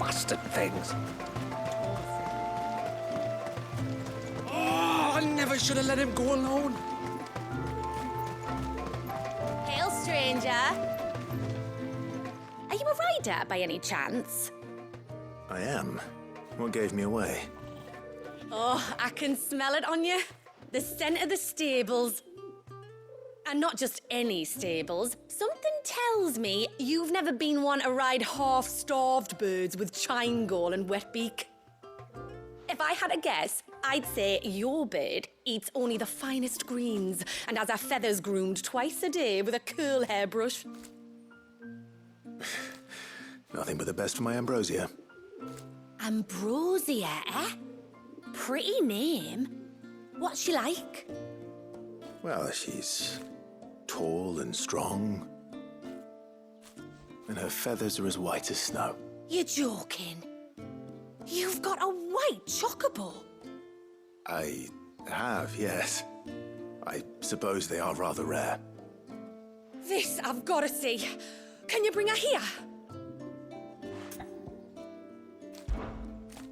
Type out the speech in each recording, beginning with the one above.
bastard things. Oh, I never should have let him go alone. Hail, stranger. Are you a rider by any chance? I am. What gave me away? Oh, I can smell it on you. The scent of the stables. And not just any stables. Something tells me you've never been one to ride half-starved birds with chine-gall and wet beak. If I had a guess, I'd say your bird eats only the finest greens and has her feathers groomed twice a day with a curl hairbrush. Nothing but the best for my ambrosia. Ambrosia, eh? Pretty name. What's she like? Well, she's tall and strong. And her feathers are as white as snow. You're joking. You've got a white chocobo. I have, yes. I suppose they are rather rare. This I've got to see. Can you bring her here?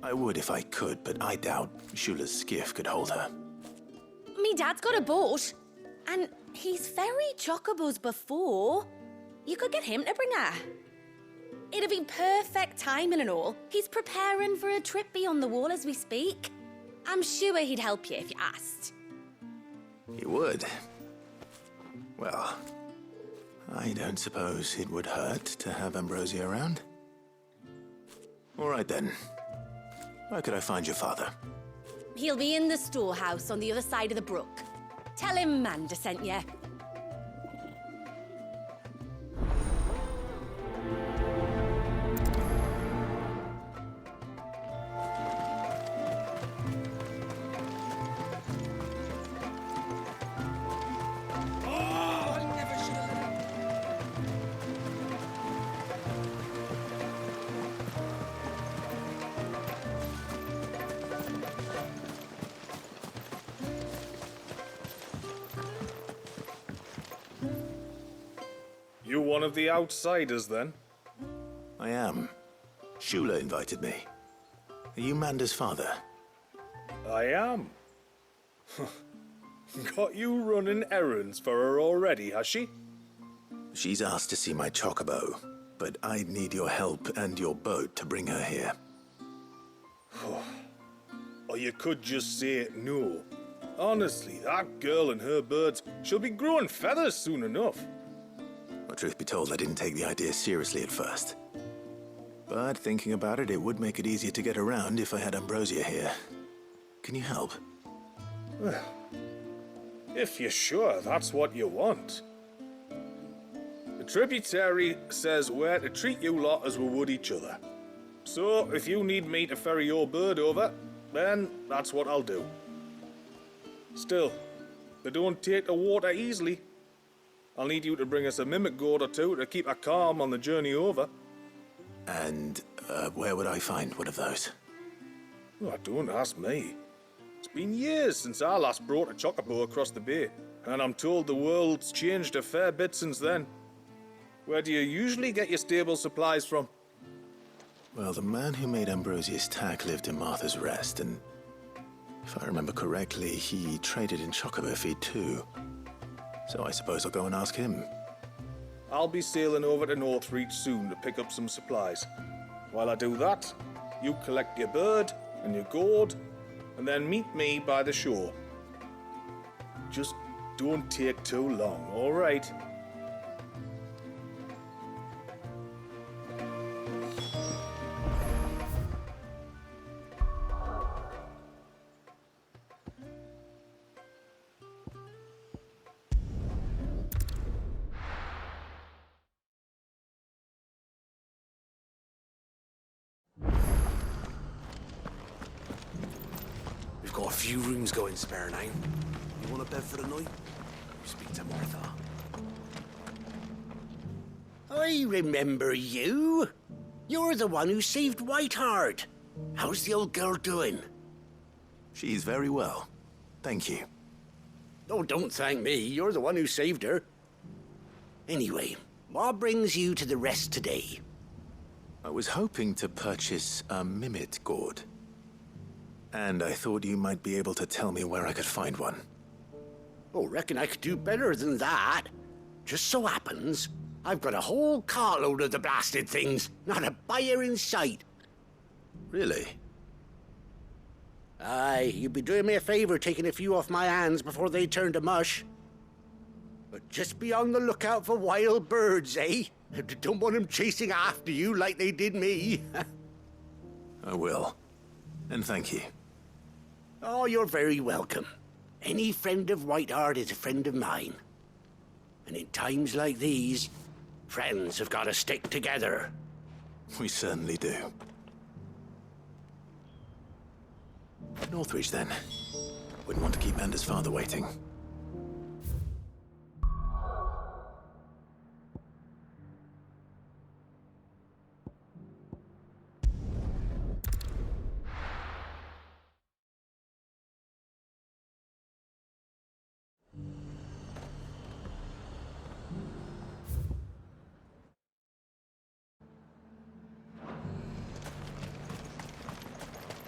I would if I could, but I doubt Shula's skiff could hold her. Me dad's got a boat. And he's ferried chocobos before. You could get him to bring her. It'd be perfect timing and all. He's preparing for a trip beyond the wall as we speak. I'm sure he'd help you if you asked. He would. Well, I don't suppose it would hurt to have Ambrosia around. All right then. Where could I find your father? He'll be in the storehouse on the other side of the brook. Tell him Manda sent you. You one of the outsiders, then? I am. Shula invited me. Are you Manda's father? I am. Got you running errands for her already, has she? She's asked to see my chocobo, but I'd need your help and your boat to bring her here. Or you could just say no. Honestly, that girl and her birds, she'll be growing feathers soon enough. Well, truth be told, I didn't take the idea seriously at first. But thinking about it, it would make it easier to get around if I had Ambrosia here. Can you help? Well, if you're sure that's what you want. The tributary says we're to treat you lot as we would each other. So, if you need me to ferry your bird over, then that's what I'll do. Still, they don't take the water easily. I'll need you to bring us a mimic gourd or two to keep her calm on the journey over. And where would I find one of those? Oh, don't ask me. It's been years since I last brought a chocobo across the bay, and I'm told the world's changed a fair bit since then. Where do you usually get your stable supplies from? Well, the man who made Ambrosia's tack lived in Martha's Rest, and if I remember correctly, he traded in chocobo feed too. So I suppose I'll go and ask him. I'll be sailing over to Northreach soon to pick up some supplies. While I do that, you collect your bird and your gourd, and then meet me by the shore. Just don't take too long, all right? We've got a few rooms going spare now. You want a bed for the night? You speak to Martha. I remember you. You're the one who saved Whiteheart. How's the old girl doing? She's very well. Thank you. Oh, don't thank me. You're the one who saved her. Anyway, what brings you to the rest today? I was hoping to purchase a Mimit gourd. And I thought you might be able to tell me where I could find one. Oh, reckon I could do better than that. Just so happens, I've got a whole cartload of the blasted things, not a buyer in sight. Really? Aye, you'd be doing me a favor taking a few off my hands before they turn to mush. But just be on the lookout for wild birds, eh? Don't want them chasing after you like they did me. I will. And thank you. Oh, you're very welcome. Any friend of Whiteheart is a friend of mine. And in times like these, friends have got to stick together. We certainly do. Northreach, then. Wouldn't want to keep Anders' father waiting.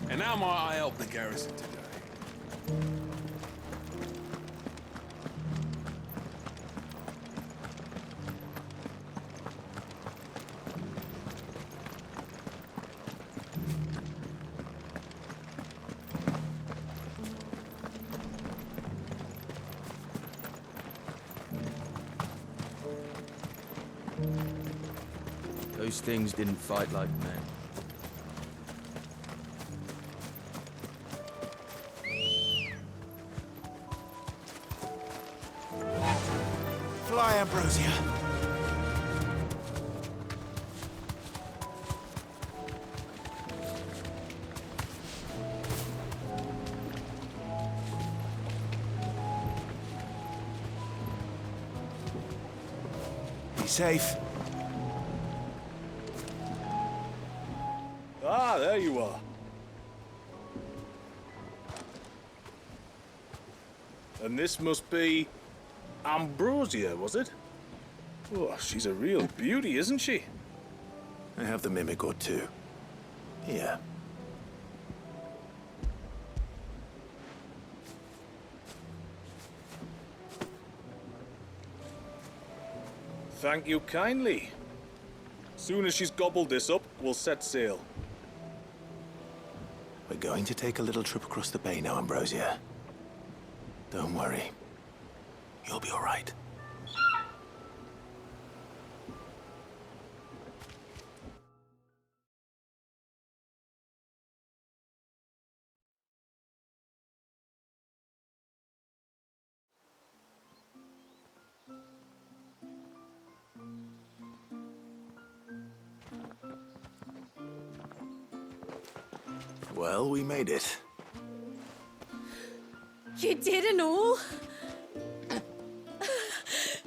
And how might I help the garrison today? Those things didn't fight like men. Fly, Ambrosia. Be safe. Ah, there you are. And this must be Ambrosia, was it? Oh, she's a real beauty, isn't she? I have the Mimic gourd too. Here. Thank you kindly. Soon as she's gobbled this up, we'll set sail. We're going to take a little trip across the bay now, Ambrosia. Don't worry. You'll be all right. Well, we made it. You didn't know?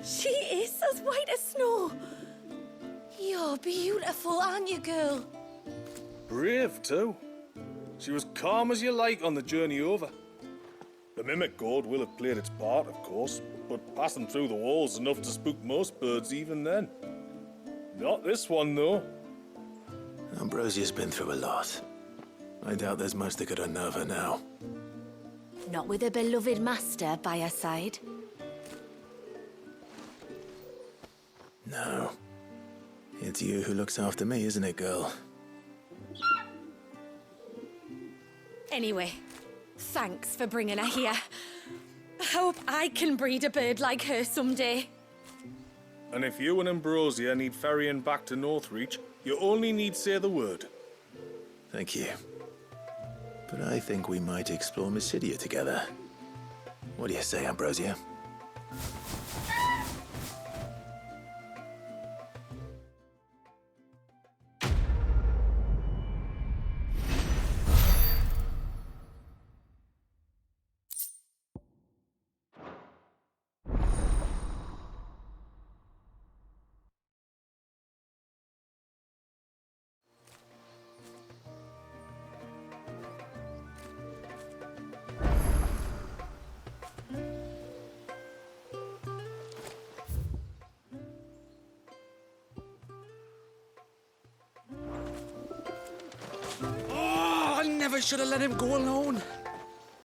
She is as white as snow. You're beautiful, aren't you, girl? Brave, too. She was calm as you like on the journey over. The Mimic gourd will have played its part, of course, but passing through the walls enough to spook most birds even then. Not this one, though. Ambrosia's been through a lot. I doubt there's much that could unnerve her now. Not with a beloved master by her side. No. It's you who looks after me, isn't it, girl? Anyway, thanks for bringing her here. I hope I can breed a bird like her someday. And if you and Ambrosia need ferrying back to Northreach, you only need say the word. Thank you. But I think we might explore Mysidia together. What do you say, Ambrosia? Oh, I never should have let him go alone.